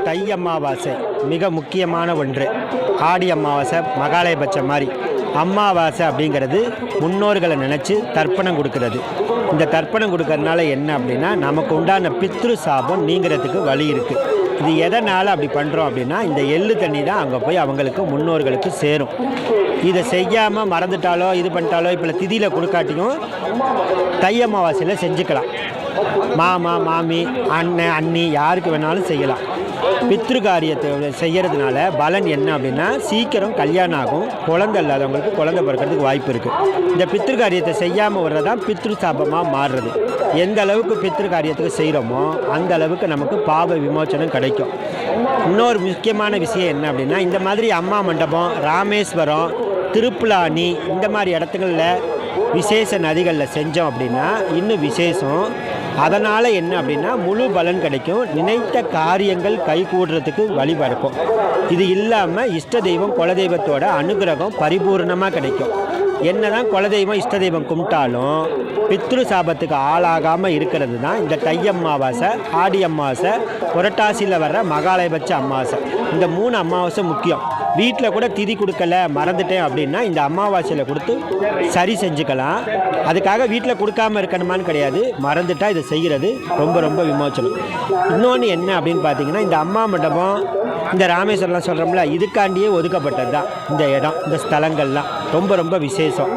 தை அமாவாசை மிக முக்கியமான ஒன்று. ஆடி அமாவாசை மகாலயபட்சம் மாதிரி. அமாவாசை அப்படிங்கிறது முன்னோர்களை நினச்சி தர்ப்பணம் கொடுக்கறது. இந்த தர்ப்பணம் கொடுக்கறதுனால என்ன அப்படின்னா, நமக்கு உண்டான பித்ரு சாபம் நீங்கிறதுக்கு வழி இருக்குது. இது எதனால் அப்படி பண்ணுறோம் அப்படின்னா, இந்த எள்ளு தண்ணி தான் அங்கே போய் அவங்களுக்கு முன்னோர்களுக்கு சேரும். இதை செய்யாமல் மறந்துட்டாலோ இது பண்ணிட்டாலோ இப்போ திதியில் கொடுக்காட்டியும் தை அமாவாசையில் செஞ்சுக்கலாம். மாமா மாமி அண்ணன் அண்ணி யாருக்கு வேணாலும் செய்யலாம். பித்ரு காரியத்தை செய்கிறதுனால பலன் என்ன அப்படின்னா, சீக்கிரம் கல்யாணம் ஆகும். குழந்தை இல்லாதவங்களுக்கு குழந்தை பிறக்கிறதுக்கு வாய்ப்பு இருக்குது. இந்த பித்ரு காரியத்தை செய்யாமல் வர்றதான் பித்ரு சாபமாக மாறுறது. எந்த அளவுக்கு பித்ரு காரியத்துக்கு செய்கிறோமோ அந்த அளவுக்கு நமக்கு பாவ விமோச்சனம் கிடைக்கும். இன்னொரு முக்கியமான விஷயம் என்ன அப்படின்னா, இந்த மாதிரி அம்மா மண்டபம், ராமேஸ்வரம், திருப்புலானி இந்த மாதிரி இடத்துங்களில் விசேஷ நதிகளில் செஞ்சோம் அப்படின்னா இன்னும் விசேஷம். அதனால் என்ன அப்படின்னா, முழு பலன் கிடைக்கும். நினைத்த காரியங்கள் கைகூடுறதுக்கு வழிபடுக்கும். இது இல்லாமல் இஷ்ட தெய்வம் குலதெய்வத்தோட அனுகிரகம் பரிபூர்ணமாக கிடைக்கும். என்ன தான் குலதெய்வம் இஷ்ட தெய்வம் கும்பிட்டாலும் பித்ரு சாபத்துக்கு ஆளாகாமல் இருக்கிறது தான் இந்த தை அமாவாசை, ஆடி அமாவாசை, புரட்டாசியில் வர்ற மகாலயபட்ச அமாவாசை. இந்த 3 அமாவாசை முக்கியம். வீட்டில் கூட திதி கொடுக்கல மறந்துட்டேன் அப்படின்னா இந்த அமாவாசையில் கொடுத்து சரி செஞ்சுக்கலாம். அதுக்காக வீட்டில் கொடுக்காமல் இருக்கணுமான்னு கிடையாது. மறந்துட்டால் இதை செய்கிறது ரொம்ப ரொம்ப விமோச்சனம். இன்னொன்று என்ன அப்படின்னு பார்த்தீங்கன்னா, இந்த அம்மா மண்டபம், இந்த ராமேஸ்வரம்லாம் சொல்கிறோம்ல, இதுக்காண்டியே ஒதுக்கப்பட்டது தான் இந்த இடம். இந்த ஸ்தலங்கள்லாம் ரொம்ப ரொம்ப விசேஷம்.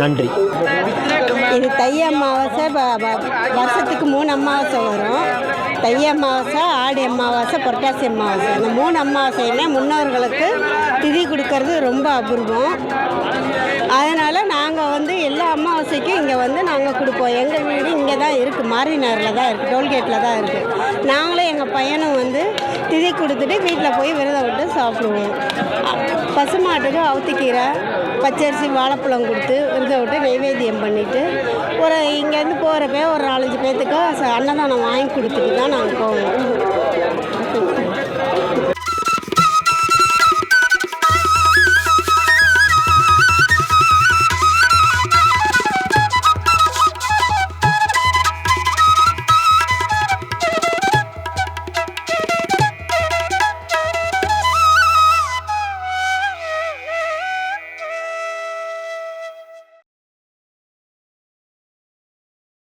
நன்றி. இது தை அமாவாசை வருஷத்துக்கு 3 அமாவாசை வரும். தை அமாவாசை, ஆடி அமாவாசை, புரட்டாசி அமாவாசை. இந்த 3 அமாவாசையுமே முன்னோர்களுக்கு திதி கொடுக்கறது ரொம்ப அபூர்வம். அதனால் நாங்கள் எல்லா அமாவாசைக்கும் இங்கே நாங்கள் கொடுப்போம். எங்கள் வீடு இங்கே தான் இருக்குது, மாரிநகரில் தான் இருக்குது, டோல்கேட்டில் தான் இருக்குது. நாங்களும் எங்கள் பையனும் திதி கொடுத்துட்டு வீட்டில் போய் விரதம் விட்டு சாப்பிடுவோம். பசுமாட்டுக்கு அவுத்திக்கீரை, பச்சரிசி, வாழைப்பழம் கொடுத்து விரதம் விட்டு நைவேத்தியம் பண்ணிவிட்டு இங்கேருந்து போகிறப்ப ஒரு 4-5 பேர்த்துக்கு அன்னதானம் வாங்கி கொடுத்துட்டு தான் நாங்கள் போவோம்.